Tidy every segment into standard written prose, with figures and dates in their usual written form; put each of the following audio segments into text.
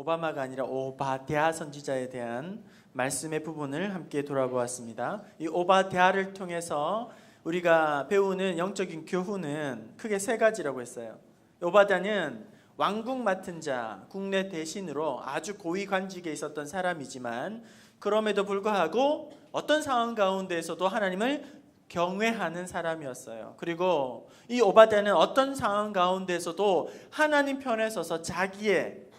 오바마가 아니라 오바댜 선지자에 대한 말씀의 부분을 함께 돌아보았습니다. 이 오바댜를 통해서 우리가 배우는 영적인 교훈은 크게 세 가지라고 했어요. 오바댜는 왕국 맡은 자, 국내 대신으로 아주 고위 관직에 있었던 사람이지만 그럼에도 불구하고 어떤 상황 가운데에서도 하나님을 경외하는 사람이었어요. 그리고 이 오바댜는 어떤 상황 가운데서도 하나님 편에 서서 자기의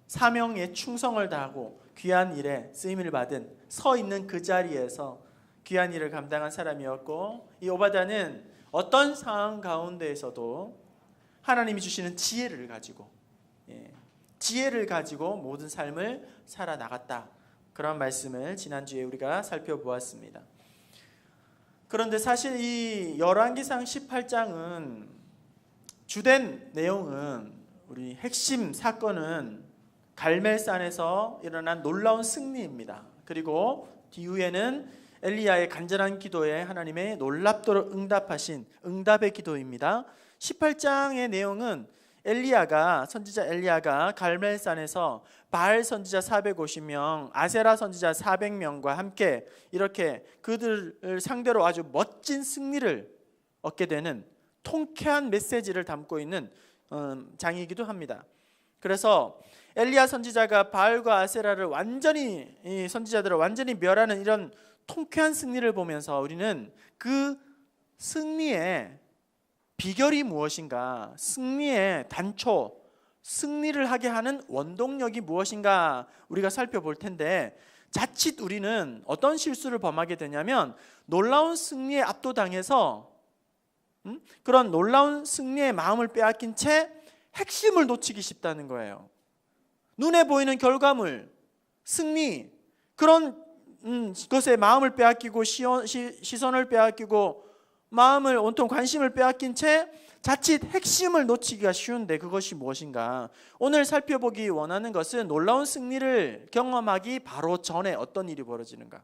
사명에 충성을 다하고 귀한 일에 쓰임을 받은 서 있는 그 자리에서 귀한 일을 감당한 사람이었고, 이 오바댜는 어떤 상황 가운데에서도 하나님이 주시는 지혜를 가지고 모든 삶을 살아나갔다. 그런 말씀을 지난주에 우리가 살펴보았습니다. 그런데 사실 이 열왕기상 18장은 주된 내용은 우리 핵심 사건은 갈멜산에서 일어난 놀라운 승리입니다. 그리고 뒤후에는 엘리야의 간절한 기도에 하나님의 놀랍도록 응답하신 응답의 기도입니다. 18장의 내용은 선지자 엘리야가 갈멜산에서 바알 선지자 450명, 아세라 선지자 400명과 함께 이렇게 그들을 상대로 아주 멋진 승리를 얻게 되는 통쾌한 메시지를 담고 있는 장이기도 합니다. 그래서 엘리야 선지자가 바알과 아세라를 이 선지자들을 완전히 멸하는 이런 통쾌한 승리를 보면서 우리는 그 승리의 비결이 무엇인가, 승리의 단초, 승리를 하게 하는 원동력이 무엇인가 우리가 살펴볼 텐데, 자칫 우리는 어떤 실수를 범하게 되냐면 놀라운 승리에 압도당해서 그런 놀라운 승리의 마음을 빼앗긴 채 핵심을 놓치기 쉽다는 거예요. 눈에 보이는 결과물, 승리, 그런 것에 마음을 빼앗기고 시선을 빼앗기고 마음을 온통 관심을 빼앗긴 채 자칫 핵심을 놓치기가 쉬운데, 그것이 무엇인가? 오늘 살펴보기 원하는 것은 놀라운 승리를 경험하기 바로 전에 어떤 일이 벌어지는가,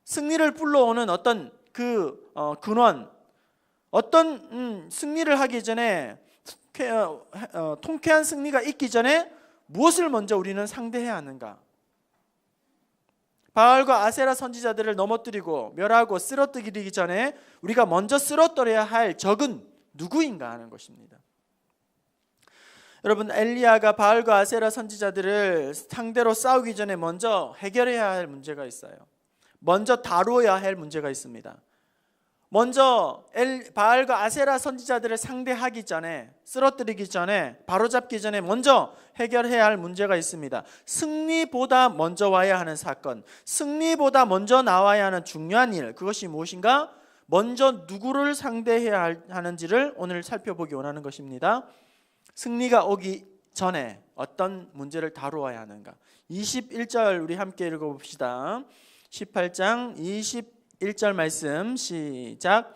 승리를 불러오는 어떤 근원, 어떤 승리를 하기 전에 통쾌한 승리가 있기 전에 무엇을 먼저 우리는 상대해야 하는가? 바알과 아세라 선지자들을 넘어뜨리고 멸하고 쓰러뜨리기 전에 우리가 먼저 쓰러뜨려야 할 적은 누구인가 하는 것입니다. 여러분, 엘리야가 바알과 아세라 선지자들을 상대로 싸우기 전에 먼저 해결해야 할 문제가 있어요. 먼저 다루어야 할 문제가 있습니다. 먼저 바알과 아세라 선지자들을 상대하기 전에, 쓰러뜨리기 전에, 바로잡기 전에 먼저 해결해야 할 문제가 있습니다. 승리보다 먼저 와야 하는 사건, 승리보다 먼저 나와야 하는 중요한 일, 그것이 무엇인가? 먼저 누구를 상대해야 하는지를 오늘 살펴보기 원하는 것입니다. 승리가 오기 전에 어떤 문제를 다루어야 하는가? 21절 우리 함께 읽어봅시다. 18장 21절 말씀 시작.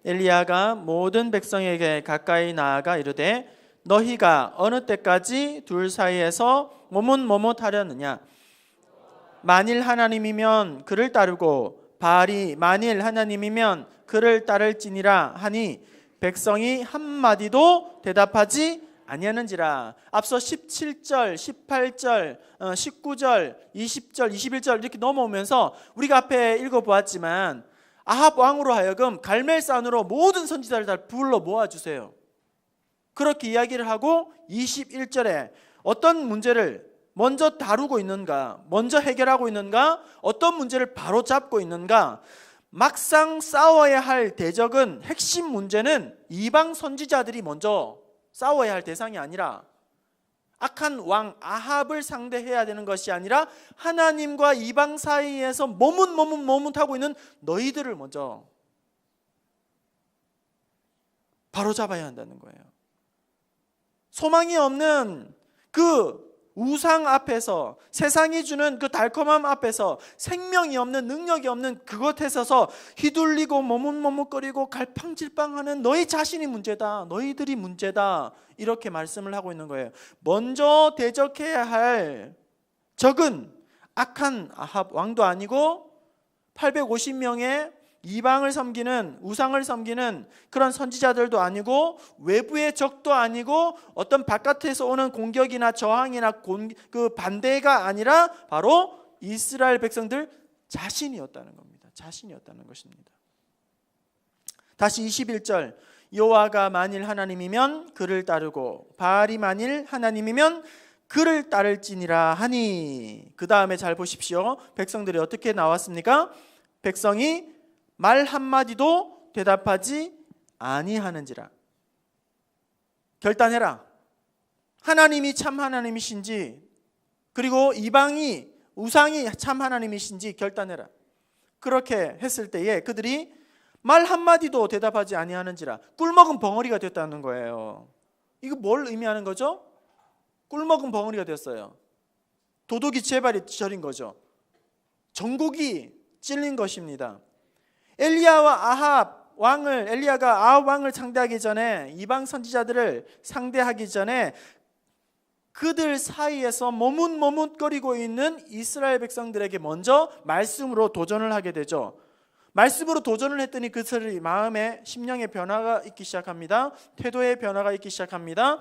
엘리야가 모든 백성에게 가까이 나아가 이르되 너희가 어느 때까지 둘 사이에서 머뭇머뭇하려느냐? 만일 하나님이면 그를 따르고 바알이 만일 하나님이면 그를 따를지니라 하니 백성이 한마디도 대답하지 아니하는지라. 앞서 17절, 18절, 19절, 20절, 21절 이렇게 넘어오면서 우리가 앞에 읽어보았지만 아합 왕으로 하여금 갈멜산으로 모든 선지자를 다 불러 모아주세요. 그렇게 이야기를 하고 21절에 어떤 문제를 먼저 다루고 있는가, 먼저 해결하고 있는가, 어떤 문제를 바로 잡고 있는가. 막상 싸워야 할 대적은, 핵심 문제는 이방 선지자들이 먼저 싸워야 할 대상이 아니라, 악한 왕 아합을 상대해야 되는 것이 아니라 하나님과 이방 사이에서 머뭇하고 있는 너희들을 먼저 바로잡아야 한다는 거예요. 소망이 없는 그 우상 앞에서, 세상이 주는 그 달콤함 앞에서, 생명이 없는, 능력이 없는 그것에 서서 휘둘리고 머뭇거리고 갈팡질팡하는 너희 자신이 문제다, 너희들이 문제다, 이렇게 말씀을 하고 있는 거예요. 먼저 대적해야 할 적은 악한 아합 왕도 아니고 850명의 이방을 섬기는, 우상을 섬기는 그런 선지자들도 아니고 외부의 적도 아니고 어떤 바깥에서 오는 공격이나 저항이나 그 반대가 아니라 바로 이스라엘 백성들 자신이었다는 겁니다. 자신이었다는 것입니다. 다시 21절, 여호와가 만일 하나님이면 그를 따르고 바알이 만일 하나님이면 그를 따를지니라 하니. 그 다음에 잘 보십시오. 백성들이 어떻게 나왔습니까? 백성이 말 한마디도 대답하지 아니하는지라. 결단해라. 하나님이 참 하나님이신지, 그리고 이방이 우상이 참 하나님이신지 결단해라. 그렇게 했을 때에 그들이 말 한마디도 대답하지 아니하는지라. 꿀먹은 벙어리가 됐다는 거예요. 이거 뭘 의미하는 거죠? 꿀먹은 벙어리가 됐어요. 도둑이 제발이 저린 거죠. 정곡이 찔린 것입니다. 엘리야가 아합 왕을 상대하기 전에, 이방 선지자들을 상대하기 전에 그들 사이에서 머뭇머뭇거리고 있는 이스라엘 백성들에게 먼저 말씀으로 도전을 하게 되죠. 말씀으로 도전을 했더니 그들의 마음에, 심령의 변화가 있기 시작합니다. 태도의 변화가 있기 시작합니다.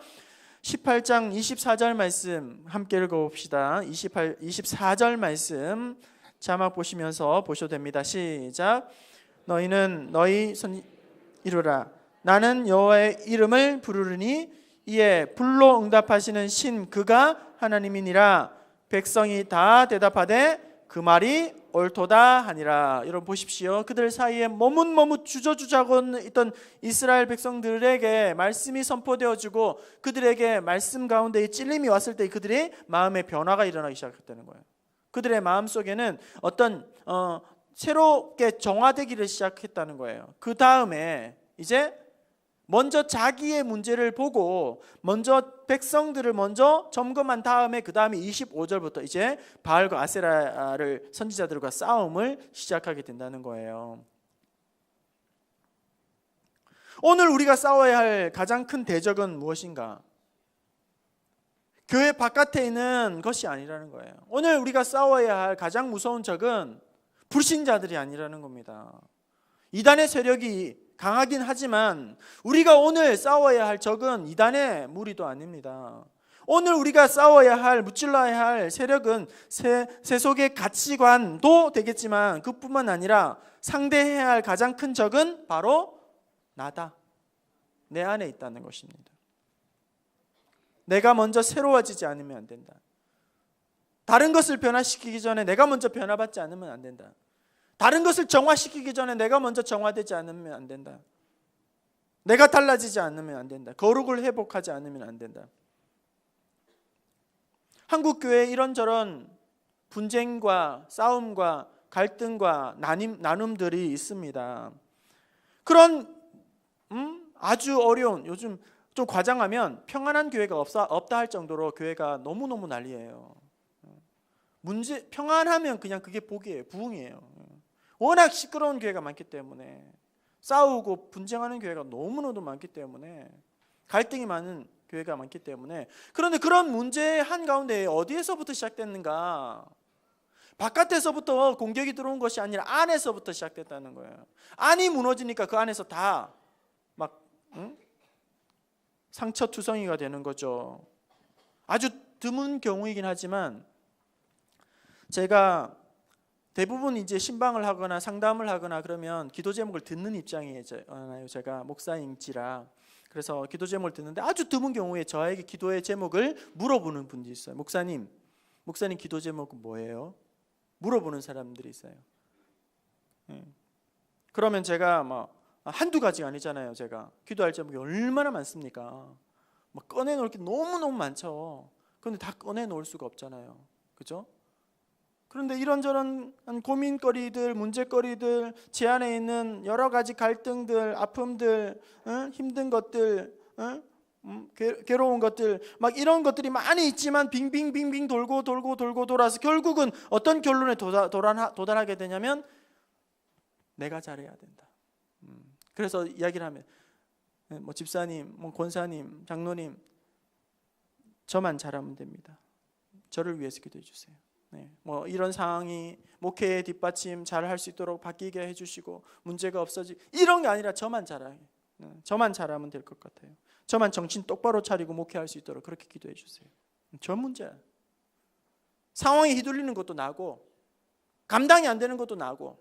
18장 24절 말씀 함께 읽어봅시다. 24절 말씀 자막 보시면서 보셔도 됩니다. 시작. 너희는 너희 이루라. 나는 여호와의 이름을 부르리니 이에 불로 응답하시는 신 그가 하나님이니라. 백성이 다 대답하되 그 말이 옳도다 하니라. 여러분 보십시오. 그들 사이에 머뭇머뭇 주저주저하고 있던 이스라엘 백성들에게 말씀이 선포되어지고 그들에게 말씀 가운데 찔림이 왔을 때 그들의 마음의 변화가 일어나기 시작했다는 거예요. 그들의 마음속에는 어떤 새롭게 정화되기를 시작했다는 거예요. 그 다음에 이제 먼저 자기의 문제를 보고 먼저 백성들을 먼저 점검한 다음에 그 다음에 25절부터 이제 바알과 아세라를 선지자들과 싸움을 시작하게 된다는 거예요. 오늘 우리가 싸워야 할 가장 큰 대적은 무엇인가? 교회 바깥에 있는 것이 아니라는 거예요. 오늘 우리가 싸워야 할 가장 무서운 적은 불신자들이 아니라는 겁니다. 이단의 세력이 강하긴 하지만 우리가 오늘 싸워야 할 적은 이단의 무리도 아닙니다. 오늘 우리가 싸워야 할, 무찔러야 할 세력은 세속의 가치관도 되겠지만 그뿐만 아니라 상대해야 할 가장 큰 적은 바로 나다. 내 안에 있다는 것입니다. 내가 먼저 새로워지지 않으면 안 된다. 다른 것을 변화시키기 전에 내가 먼저 변화받지 않으면 안 된다. 다른 것을 정화시키기 전에 내가 먼저 정화되지 않으면 안 된다. 내가 달라지지 않으면 안 된다. 거룩을 회복하지 않으면 안 된다. 한국 교회에 이런저런 분쟁과 싸움과 갈등과 나눔들이 있습니다. 그런 아주 어려운, 요즘 좀 과장하면 평안한 교회가 없다 할 정도로 교회가 너무너무 난리예요. 평안하면 그냥 그게 복이에요. 부흥이에요. 워낙 시끄러운 교회가 많기 때문에, 싸우고 분쟁하는 교회가 너무너무 많기 때문에, 갈등이 많은 교회가 많기 때문에. 그런데 그런 문제의 한가운데 어디에서부터 시작됐는가? 바깥에서부터 공격이 들어온 것이 아니라 안에서부터 시작됐다는 거예요. 안이 무너지니까 그 안에서 다 막 상처투성이가 되는 거죠. 아주 드문 경우이긴 하지만 제가 대부분 이제 신방을 하거나 상담을 하거나 그러면 기도 제목을 듣는 입장이에요. 제가 목사인지라. 그래서 기도 제목을 듣는데 아주 드문 경우에 저에게 기도의 제목을 물어보는 분들이 있어요. 목사님 기도 제목은 뭐예요? 물어보는 사람들이 있어요. 그러면 제가 한두 가지가 아니잖아요. 제가 기도할 제목이 얼마나 많습니까? 꺼내놓을 게 너무너무 많죠. 그런데 다 꺼내놓을 수가 없잖아요. 그죠? 그런데 이런저런 고민거리들, 문제거리들, 제 안에 있는 여러 가지 갈등들, 아픔들, 힘든 것들, 괴로운 것들, 막 이런 것들이 많이 있지만 빙빙빙빙 돌고 돌아서 결국은 어떤 결론에 도달하게 되냐면 내가 잘해야 된다. 그래서 이야기를 하면 집사님, 권사님, 장로님, 저만 잘하면 됩니다. 저를 위해서 기도해 주세요. 뭐 이런 상황이 목회의 뒷받침 잘 할 수 있도록 바뀌게 해주시고 문제가 이런 게 아니라 저만 잘하면 될 것 같아요. 저만 정신 똑바로 차리고 목회할 수 있도록 그렇게 기도해 주세요. 저 문제야. 상황에 휘둘리는 것도 나고 감당이 안 되는 것도 나고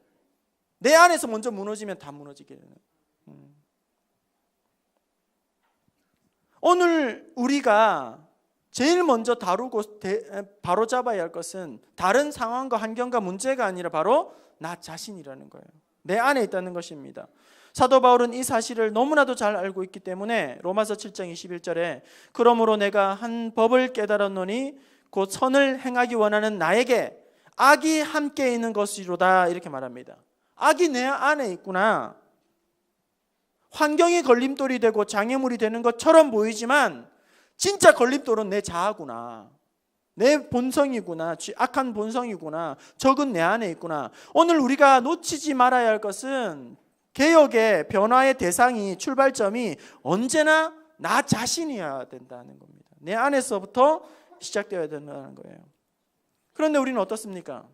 내 안에서 먼저 무너지면 다 무너지게 되는. 오늘 우리가 제일 먼저 다루고 바로 잡아야 할 것은 다른 상황과 환경과 문제가 아니라 바로 나 자신이라는 거예요. 내 안에 있다는 것입니다. 사도 바울은 이 사실을 너무나도 잘 알고 있기 때문에 로마서 7장 21절에 그러므로 내가 한 법을 깨달았노니 곧 선을 행하기 원하는 나에게 악이 함께 있는 것이로다 이렇게 말합니다. 악이 내 안에 있구나. 환경이 걸림돌이 되고 장애물이 되는 것처럼 보이지만 진짜 걸림돌은 내 자아구나. 내 본성이구나. 악한 본성이구나. 적은 내 안에 있구나. 오늘 우리가 놓치지 말아야 할 것은 개혁의 변화의 대상이 출발점이 언제나 나 자신이어야 된다는 겁니다. 내 안에서부터 시작되어야 된다는 거예요. 그런데 우리는 어떻습니까?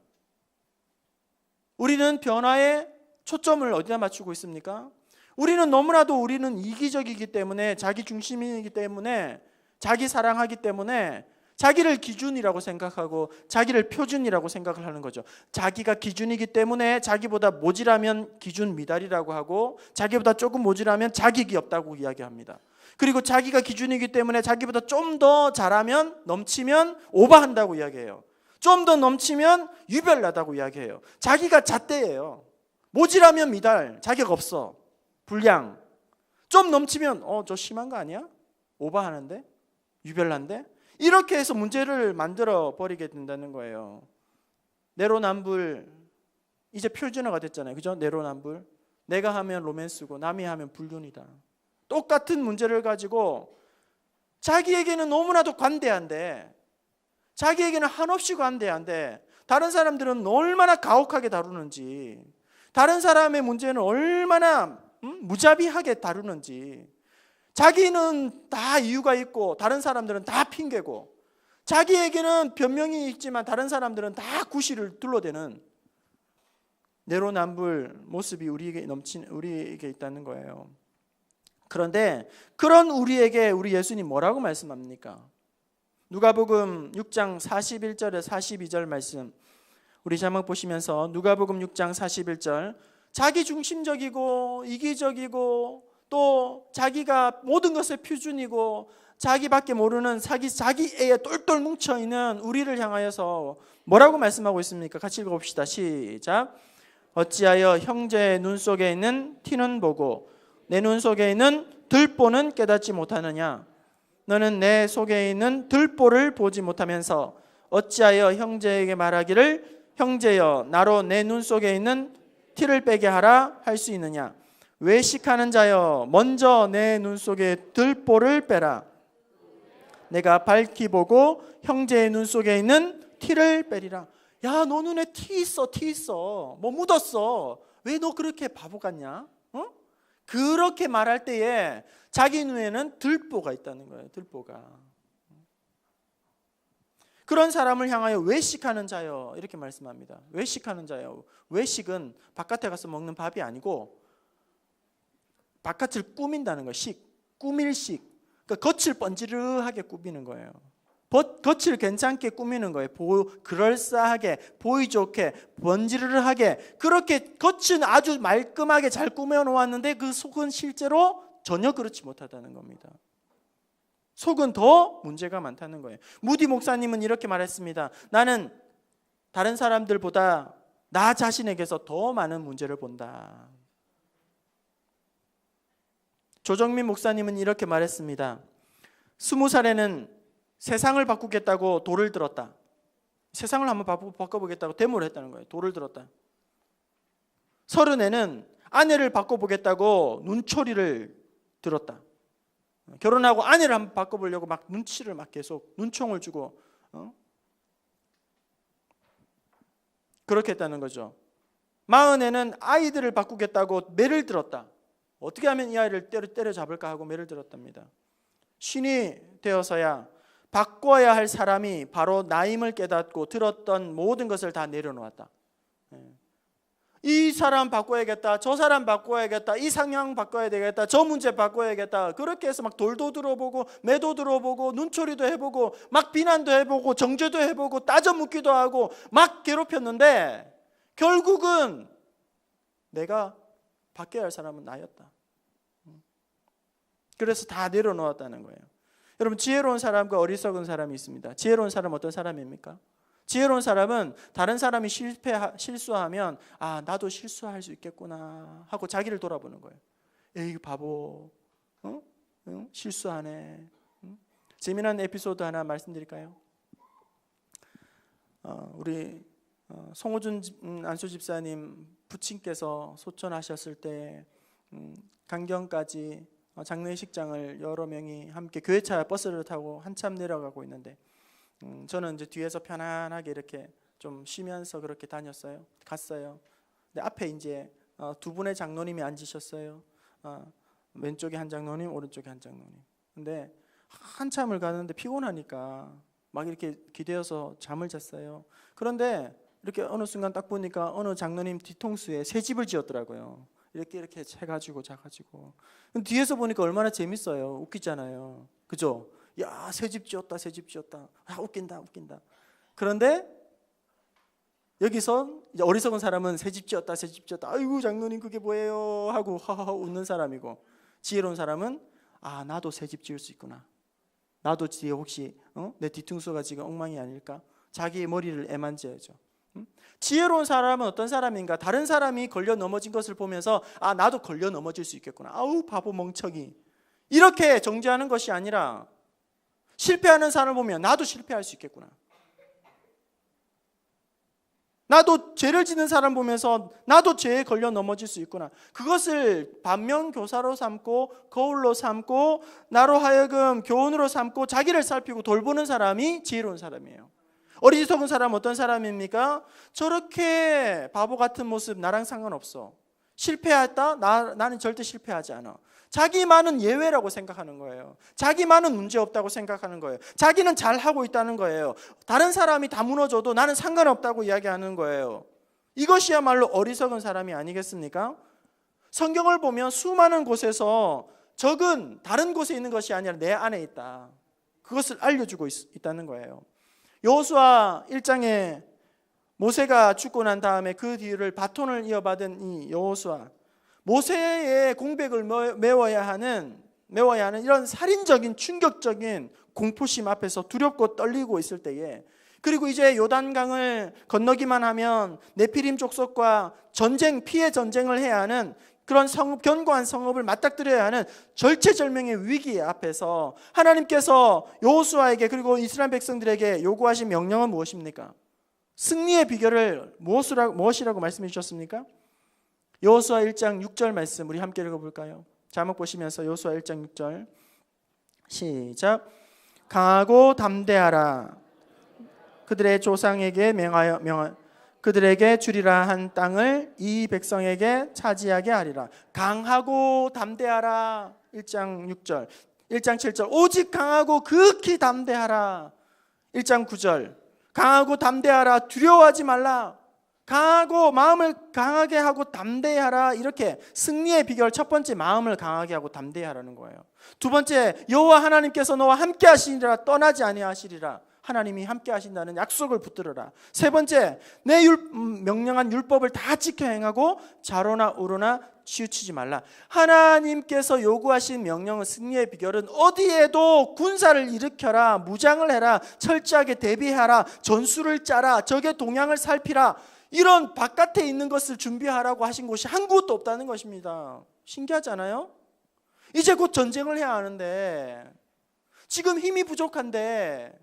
우리는 변화의 초점을 어디다 맞추고 있습니까? 우리는 이기적이기 때문에 자기 중심이기 때문에 자기 사랑하기 때문에 자기를 기준이라고 생각하고 자기를 표준이라고 생각을 하는 거죠. 자기가 기준이기 때문에 자기보다 모질하면 기준 미달이라고 하고 자기보다 조금 모질하면 자격이 없다고 이야기합니다. 그리고 자기가 기준이기 때문에 자기보다 좀 더 잘하면 넘치면 오버한다고 이야기해요. 좀 더 넘치면 유별나다고 이야기해요. 자기가 잣대예요. 모질하면 미달, 자격 없어, 불량. 좀 넘치면 저 심한 거 아니야? 오버하는데? 유별난데? 이렇게 해서 문제를 만들어 버리게 된다는 거예요. 내로남불 이제 표준어가 됐잖아요. 그죠? 내로남불. 내가 하면 로맨스고 남이 하면 불륜이다. 똑같은 문제를 가지고 자기에게는 너무나도 관대한데 자기에게는 한없이 관대한데 다른 사람들은 얼마나 가혹하게 다루는지 다른 사람의 문제는 얼마나 무자비하게 다루는지 자기는 다 이유가 있고 다른 사람들은 다 핑계고 자기에게는 변명이 있지만 다른 사람들은 다 구실을 둘러대는 내로남불 모습이 우리에게 있다는 거예요. 그런데 그런 우리에게 우리 예수님 뭐라고 말씀합니까? 누가복음 6장 41절에 42절 말씀 우리 자막 보시면서 누가복음 6장 41절 자기중심적이고 이기적이고 또 자기가 모든 것의 표준이고 자기밖에 모르는 자기애에 똘똘 뭉쳐있는 우리를 향하여서 뭐라고 말씀하고 있습니까? 같이 읽어봅시다. 시작. 어찌하여 형제의 눈 속에 있는 티는 보고 내 눈 속에 있는 들보는 깨닫지 못하느냐? 너는 내 속에 있는 들보를 보지 못하면서 어찌하여 형제에게 말하기를 형제여 나로 내 눈 속에 있는 티를 빼게 하라 할 수 있느냐? 외식하는 자여 먼저 내 눈 속에 들보를 빼라. 내가 밝히 보고 형제의 눈 속에 있는 티를 빼리라. 야, 너 눈에 티 있어. 뭐 묻었어. 왜 너 그렇게 바보 같냐? 그렇게 말할 때에 자기 눈에는 들보가 있다는 거예요. 들보가. 그런 사람을 향하여 외식하는 자여 이렇게 말씀합니다. 외식하는 자여. 외식은 바깥에 가서 먹는 밥이 아니고 바깥을 꾸민다는 거예요. 꾸밀 식. 그러니까 겉을 번지르하게 꾸미는 거예요. 겉을 괜찮게 꾸미는 거예요. 그럴싸하게, 보이 좋게, 번지르르하게 그렇게 겉은 아주 말끔하게 잘 꾸며놓았는데 그 속은 실제로 전혀 그렇지 못하다는 겁니다. 속은 더 문제가 많다는 거예요. 무디 목사님은 이렇게 말했습니다. 나는 다른 사람들보다 나 자신에게서 더 많은 문제를 본다. 조정민 목사님은 이렇게 말했습니다. 20살에는 세상을 바꾸겠다고 돌을 들었다. 세상을 한번 바꿔보겠다고 데모를 했다는 거예요. 돌을 들었다. 30에는 아내를 바꿔보겠다고 눈초리를 들었다. 결혼하고 아내를 한번 바꿔보려고 막 눈치를 막 계속 눈총을 주고 그렇게 했다는 거죠. 40에는 아이들을 바꾸겠다고 매를 들었다. 어떻게 하면 이 아이를 때려잡을까 하고 매를 들었답니다. 50이 되어서야 바꿔야 할 사람이 바로 나임을 깨닫고 들었던 모든 것을 다 내려놓았다. 이 사람 바꿔야겠다, 저 사람 바꿔야겠다, 이 상황 바꿔야 되겠다, 저 문제 바꿔야겠다. 그렇게 해서 막 돌도 들어보고 매도 들어보고 눈초리도 해보고 막 비난도 해보고 정죄도 해보고 따져 묻기도 하고 막 괴롭혔는데 결국은 내가 바뀌어야 할 사람은 나였다. 그래서 다 내려놓았다는 거예요. 여러분, 지혜로운 사람과 어리석은 사람이 있습니다. 지혜로운 사람은 어떤 사람입니까? 지혜로운 사람은 다른 사람이 실수하면 나도 실수할 수 있겠구나 하고 자기를 돌아보는 거예요. 에이 바보, 실수하네. 재미난 에피소드 하나 말씀드릴까요? 우리 송호준 안수 집사님 부친께서 소천하셨을 때 강경까지 장례식장을 여러 명이 함께 교회차 버스를 타고 한참 내려가고 있는데 저는 이제 뒤에서 편안하게 이렇게 좀 쉬면서 그렇게 갔어요. 근데 앞에 이제 두 분의 장로님이 앉으셨어요. 왼쪽에 한 장로님, 오른쪽에 한 장로님. 근데 한참을 가는데 피곤하니까 막 이렇게 기대어서 잠을 잤어요. 그런데 이렇게 어느 순간 딱 보니까 어느 장로님 뒤통수에 새 집을 지었더라고요. 이렇게 해가지고 자가지고. 뒤에서 보니까 얼마나 재밌어요. 웃기잖아요. 그죠? 야, 새 집 지었다, 새 집 지었다. 웃긴다. 그런데 여기서 이제 어리석은 사람은 새 집 지었다, 새 집 지었다. 아이고 장로님 그게 뭐예요? 하고 하하 웃는 사람이고, 지혜로운 사람은 나도 새 집 지을 수 있구나. 나도 뒤에 혹시 내 뒤통수가 지금 엉망이 아닐까? 자기의 머리를 애만져야죠. 지혜로운 사람은 어떤 사람인가? 다른 사람이 걸려 넘어진 것을 보면서 나도 걸려 넘어질 수 있겠구나. 아우 바보 멍청이. 이렇게 정죄하는 것이 아니라 실패하는 사람을 보면 나도 실패할 수 있겠구나. 나도 죄를 짓는 사람 보면서 나도 죄에 걸려 넘어질 수 있구나. 그것을 반면교사로 삼고 거울로 삼고 나로 하여금 교훈으로 삼고 자기를 살피고 돌보는 사람이 지혜로운 사람이에요. 어리석은 사람은 어떤 사람입니까? 저렇게 바보 같은 모습 나랑 상관없어. 실패했다? 나는 절대 실패하지 않아. 자기만은 예외라고 생각하는 거예요. 자기만은 문제없다고 생각하는 거예요. 자기는 잘하고 있다는 거예요. 다른 사람이 다 무너져도 나는 상관없다고 이야기하는 거예요. 이것이야말로 어리석은 사람이 아니겠습니까? 성경을 보면 수많은 곳에서 적은 다른 곳에 있는 것이 아니라 내 안에 있다. 그것을 알려주고 있다는 거예요. 여호수아 1장에 모세가 죽고 난 다음에 그 뒤를 바톤을 이어받은 이 여호수아, 모세의 공백을 메워야 하는 이런 살인적인 충격적인 공포심 앞에서 두렵고 떨리고 있을 때에, 그리고 이제 요단강을 건너기만 하면 네피림 족속과 피해 전쟁을 해야 하는 그런 견고한 성읍을 맞닥뜨려야 하는 절체절명의 위기 앞에서 하나님께서 여호수아에게 그리고 이스라엘 백성들에게 요구하신 명령은 무엇입니까? 승리의 비결을 무엇이라고 말씀해 주셨습니까? 여호수아 1장 6절 말씀 우리 함께 읽어볼까요? 자막 보시면서 여호수아 1장 6절 시작. 강하고 담대하라. 그들의 조상에게 그들에게 주리라 한 땅을 이 백성에게 차지하게 하리라. 강하고 담대하라. 1장 6절 1장 7절 오직 강하고 극히 담대하라. 1장 9절 강하고 담대하라. 두려워하지 말라. 강하고 마음을 강하게 하고 담대하라. 이렇게 승리의 비결 첫 번째, 마음을 강하게 하고 담대하라는 거예요. 두 번째, 여호와 하나님께서 너와 함께 하시리라. 떠나지 아니하시리라. 하나님이 함께 하신다는 약속을 붙들어라. 세 번째, 내 명령한 율법을 다 지켜 행하고 좌로나 우로나 치우치지 말라. 하나님께서 요구하신 명령은, 승리의 비결은 어디에도 군사를 일으켜라, 무장을 해라, 철저하게 대비하라, 전술을 짜라, 적의 동향을 살피라, 이런 바깥에 있는 것을 준비하라고 하신 곳이 한 곳도 없다는 것입니다. 신기하지 않아요? 이제 곧 전쟁을 해야 하는데 지금 힘이 부족한데,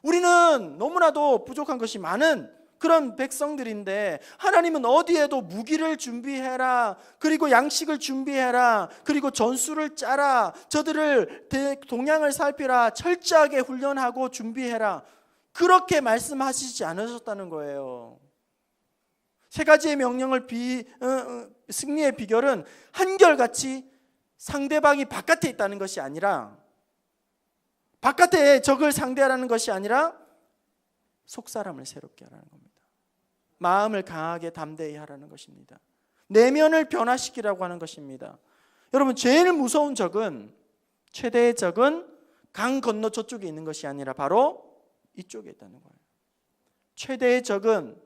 우리는 너무나도 부족한 것이 많은 그런 백성들인데, 하나님은 어디에도 무기를 준비해라, 그리고 양식을 준비해라, 그리고 전술을 짜라, 저들을 동향을 살피라, 철저하게 훈련하고 준비해라, 그렇게 말씀하시지 않으셨다는 거예요. 세 가지의 명령을 승리의 비결은 한결같이 상대방이 바깥에 있다는 것이 아니라 바깥의 적을 상대하라는 것이 아니라 속사람을 새롭게 하라는 겁니다. 마음을 강하게 담대히 하라는 것입니다. 내면을 변화시키라고 하는 것입니다. 여러분, 제일 무서운 적은, 최대의 적은 강 건너 저쪽에 있는 것이 아니라 바로 이쪽에 있다는 거예요. 최대의 적은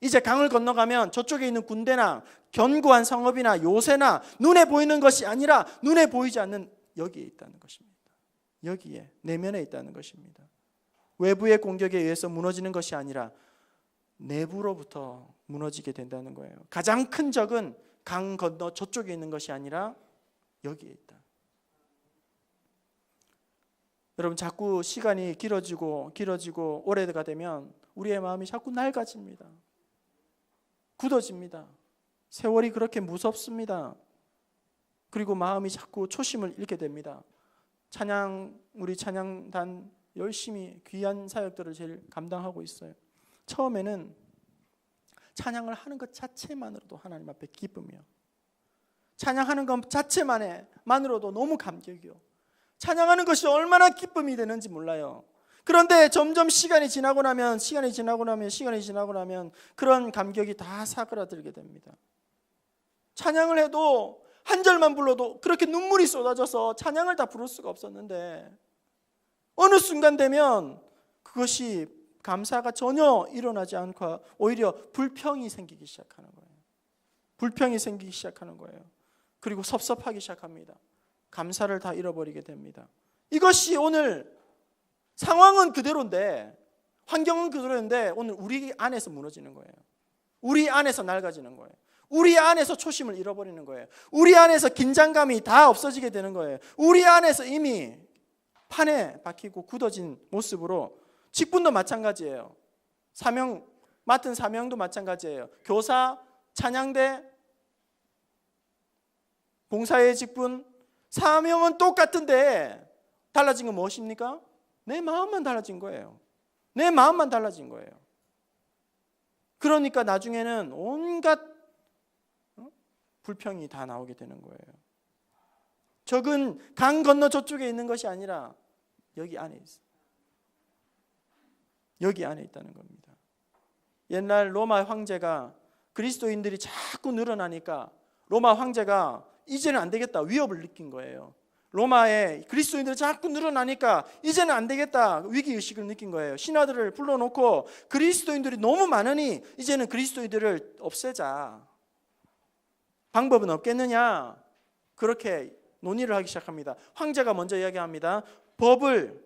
이제 강을 건너가면 저쪽에 있는 군대나 견고한 성읍이나 요새나 눈에 보이는 것이 아니라 눈에 보이지 않는 여기에 있다는 것입니다. 여기에, 내면에 있다는 것입니다. 외부의 공격에 의해서 무너지는 것이 아니라 내부로부터 무너지게 된다는 거예요. 가장 큰 적은 강 건너 저쪽에 있는 것이 아니라 여기에 있다. 여러분, 자꾸 시간이 길어지고 오래가 되면 우리의 마음이 자꾸 낡아집니다. 굳어집니다. 세월이 그렇게 무섭습니다. 그리고 마음이 자꾸 초심을 잃게 됩니다. 우리 찬양단 열심히 귀한 사역들을 제일 감당하고 있어요. 처음에는 찬양을 하는 것 자체만으로도 하나님 앞에 기쁨이요. 찬양하는 것 자체만으로도 너무 감격이요. 찬양하는 것이 얼마나 기쁨이 되는지 몰라요. 그런데 점점 시간이 지나고 나면 그런 감격이 다 사그라들게 됩니다. 찬양을 해도 한 절만 불러도 그렇게 눈물이 쏟아져서 찬양을 다 부를 수가 없었는데 어느 순간 되면 그것이 감사가 전혀 일어나지 않고 오히려 불평이 생기기 시작하는 거예요. 그리고 섭섭하기 시작합니다. 감사를 다 잃어버리게 됩니다. 이것이 오늘 상황은 그대로인데, 환경은 그대로인데 오늘 우리 안에서 무너지는 거예요. 우리 안에서 낡아지는 거예요. 우리 안에서 초심을 잃어버리는 거예요. 우리 안에서 긴장감이 다 없어지게 되는 거예요. 우리 안에서 이미 판에 박히고 굳어진 모습으로, 직분도 마찬가지예요. 맡은 사명도 마찬가지예요. 교사, 찬양대, 봉사의 직분, 사명은 똑같은데 달라진 건 무엇입니까? 내 마음만 달라진 거예요. 그러니까 나중에는 온갖 불평이 다 나오게 되는 거예요. 적은 강 건너 저쪽에 있는 것이 아니라 여기 안에 있어요. 여기 안에 있다는 겁니다. 옛날 로마 황제가, 그리스도인들이 자꾸 늘어나니까 로마 황제가 이제는 안 되겠다, 위협을 느낀 거예요. 로마에 그리스도인들이 자꾸 늘어나니까 이제는 안 되겠다, 위기의식을 느낀 거예요. 신하들을 불러놓고 그리스도인들이 너무 많으니 이제는 그리스도인들을 없애자. 방법은 없겠느냐? 그렇게 논의를 하기 시작합니다. 황제가 먼저 이야기합니다. 법을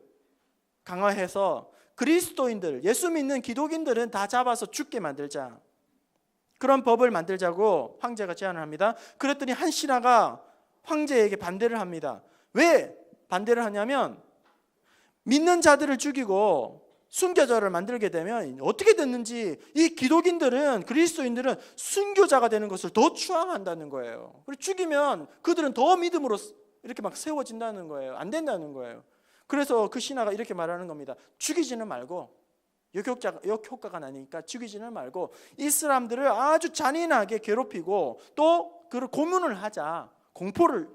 강화해서 그리스도인들, 예수 믿는 기독인들은 다 잡아서 죽게 만들자. 그런 법을 만들자고 황제가 제안을 합니다. 그랬더니 한 신하가 황제에게 반대를 합니다. 왜 반대를 하냐면, 믿는 자들을 죽이고 순교자를 만들게 되면 어떻게 됐는지 이 기독인들은, 그리스도인들은 순교자가 되는 것을 더 추앙한다는 거예요. 그리고 죽이면 그들은 더 믿음으로 이렇게 막 세워진다는 거예요. 안 된다는 거예요. 그래서 그 신하가 이렇게 말하는 겁니다. 죽이지는 말고, 역효과가 나니까 죽이지는 말고 이 사람들을 아주 잔인하게 괴롭히고 또 그 고문을 하자. 공포를,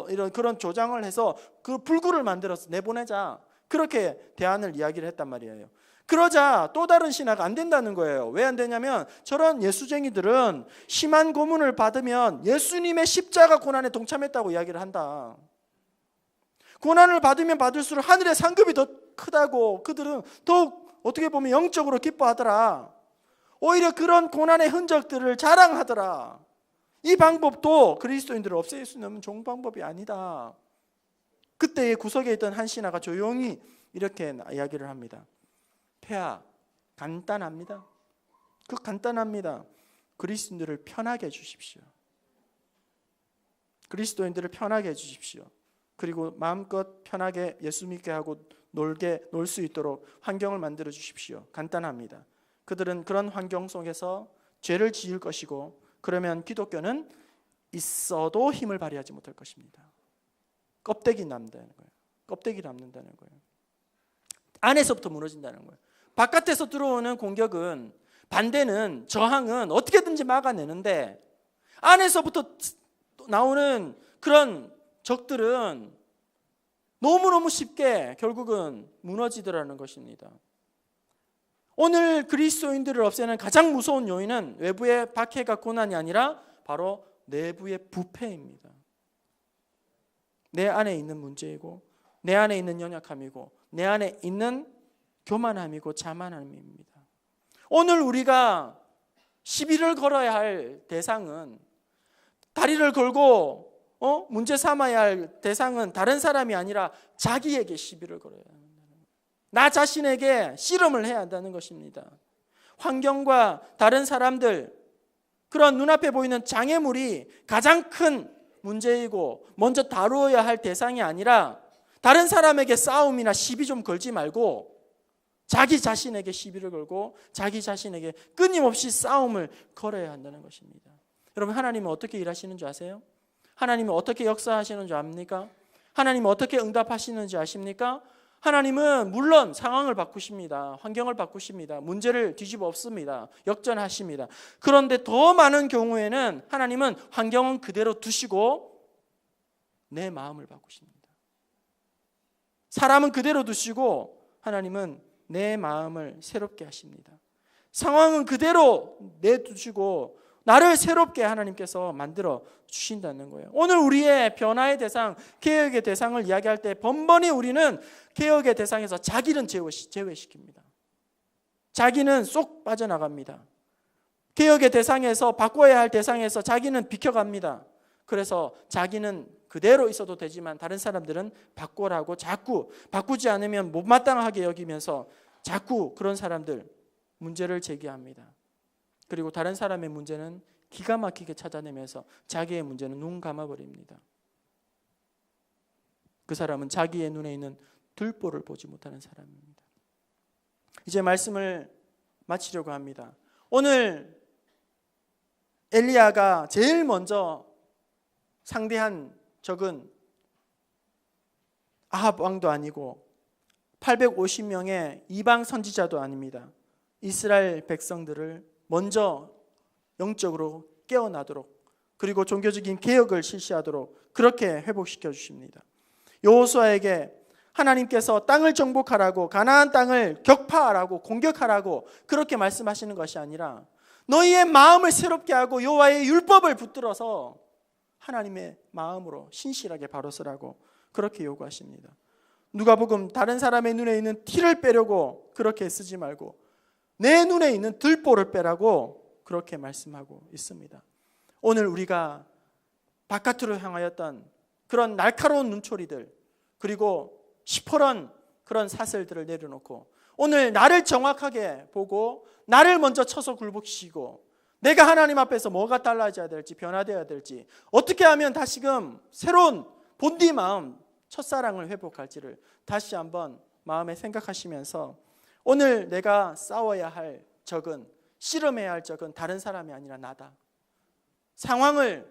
이런 그런 조장을 해서 그 불구를 만들어서 내보내자. 그렇게 대안을 이야기를 했단 말이에요. 그러자 또 다른 신하가 안 된다는 거예요. 왜 안 되냐면, 저런 예수쟁이들은 심한 고문을 받으면 예수님의 십자가 고난에 동참했다고 이야기를 한다. 고난을 받으면 받을수록 하늘의 상급이 더 크다고 그들은 더욱 어떻게 보면 영적으로 기뻐하더라. 오히려 그런 고난의 흔적들을 자랑하더라. 이 방법도 그리스도인들을 없앨 수 있는 좋은 방법이 아니다. 그때의 구석에 있던 한 신하가 조용히 이렇게 이야기를 합니다. 폐하, 간단합니다. 간단합니다. 그리스도인들을 편하게 해주십시오. 그리스도인들을 편하게 해주십시오. 그리고 마음껏 편하게 예수 믿게 하고 놀 수 있도록 환경을 만들어 주십시오. 간단합니다. 그들은 그런 환경 속에서 죄를 지을 것이고, 그러면 기독교는 있어도 힘을 발휘하지 못할 것입니다. 껍데기 남는다는 거예요. 안에서부터 무너진다는 거예요. 바깥에서 들어오는 공격은, 반대는, 저항은 어떻게든지 막아내는데, 안에서부터 나오는 그런 적들은 너무너무 쉽게 결국은 무너지더라는 것입니다. 오늘 그리스도인들을 없애는 가장 무서운 요인은 외부의 박해가 고난이 아니라 바로 내부의 부패입니다. 내 안에 있는 문제이고 내 안에 있는 연약함이고 내 안에 있는 교만함이고 자만함입니다. 오늘 우리가 시비를 걸어야 할 대상은, 다리를 걸고 문제 삼아야 할 대상은 다른 사람이 아니라 자기에게 시비를 걸어야 한다는 거예요. 나 자신에게 씨름을 해야 한다는 것입니다. 환경과 다른 사람들, 그런 눈앞에 보이는 장애물이 가장 큰 문제이고 먼저 다루어야 할 대상이 아니라 다른 사람에게 싸움이나 시비 좀 걸지 말고 자기 자신에게 시비를 걸고 자기 자신에게 끊임없이 싸움을 걸어야 한다는 것입니다. 여러분, 하나님은 어떻게 일하시는 줄 아세요? 하나님은 어떻게 역사하시는 줄 압니까? 하나님은 어떻게 응답하시는지 아십니까? 하나님은 물론 상황을 바꾸십니다. 환경을 바꾸십니다. 문제를 뒤집어 엎습니다. 역전하십니다. 그런데 더 많은 경우에는 하나님은 환경은 그대로 두시고 내 마음을 바꾸십니다. 사람은 그대로 두시고 하나님은 내 마음을 새롭게 하십니다. 상황은 그대로 내두시고 나를 새롭게 하나님께서 만들어 주신다는 거예요. 오늘 우리의 변화의 대상, 개혁의 대상을 이야기할 때 번번이 우리는 개혁의 대상에서 자기는 제외시킵니다. 자기는 쏙 빠져나갑니다. 개혁의 대상에서, 바꿔야 할 대상에서 자기는 비켜갑니다. 그래서 자기는 그대로 있어도 되지만 다른 사람들은 바꾸라고 자꾸, 바꾸지 않으면 못마땅하게 여기면서 자꾸 그런 사람들 문제를 제기합니다. 그리고 다른 사람의 문제는 기가 막히게 찾아내면서 자기의 문제는 눈 감아버립니다. 그 사람은 자기의 눈에 있는 들보를 보지 못하는 사람입니다. 이제 말씀을 마치려고 합니다. 오늘 엘리야가 제일 먼저 상대한 적은 아합 왕도 아니고 850명의 이방 선지자도 아닙니다. 이스라엘 백성들을 먼저 영적으로 깨어나도록, 그리고 종교적인 개혁을 실시하도록 그렇게 회복시켜 주십니다. 여호수아에게 하나님께서 땅을 정복하라고, 가나안 땅을 격파하라고, 공격하라고 그렇게 말씀하시는 것이 아니라 너희의 마음을 새롭게 하고 여호와의 율법을 붙들어서 하나님의 마음으로 신실하게 바로 서라고 그렇게 요구하십니다. 누가복음 다른 사람의 눈에 있는 티를 빼려고 그렇게 쓰지 말고 내 눈에 있는 들보를 빼라고 그렇게 말씀하고 있습니다. 오늘 우리가 바깥으로 향하였던 그런 날카로운 눈초리들, 그리고 시퍼런 그런 사슬들을 내려놓고 오늘 나를 정확하게 보고 나를 먼저 쳐서 굴복시키고 내가 하나님 앞에서 뭐가 달라져야 될지, 변화되어야 될지, 어떻게 하면 다시금 새로운 본디 마음, 첫사랑을 회복할지를 다시 한번 마음에 생각하시면서 오늘 내가 싸워야 할 적은, 씨름해야 할 적은 다른 사람이 아니라 나다. 상황을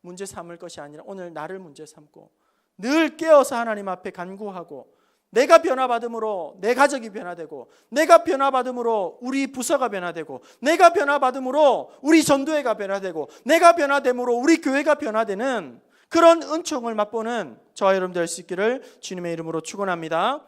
문제 삼을 것이 아니라 오늘 나를 문제 삼고 늘 깨어서 하나님 앞에 간구하고, 내가 변화받음으로 내 가족이 변화되고, 내가 변화받음으로 우리 부서가 변화되고, 내가 변화받음으로 우리 전도회가 변화되고, 내가 변화됨으로 우리 교회가 변화되는 그런 은총을 맛보는 저와 여러분 될 수 있기를 주님의 이름으로 축원합니다.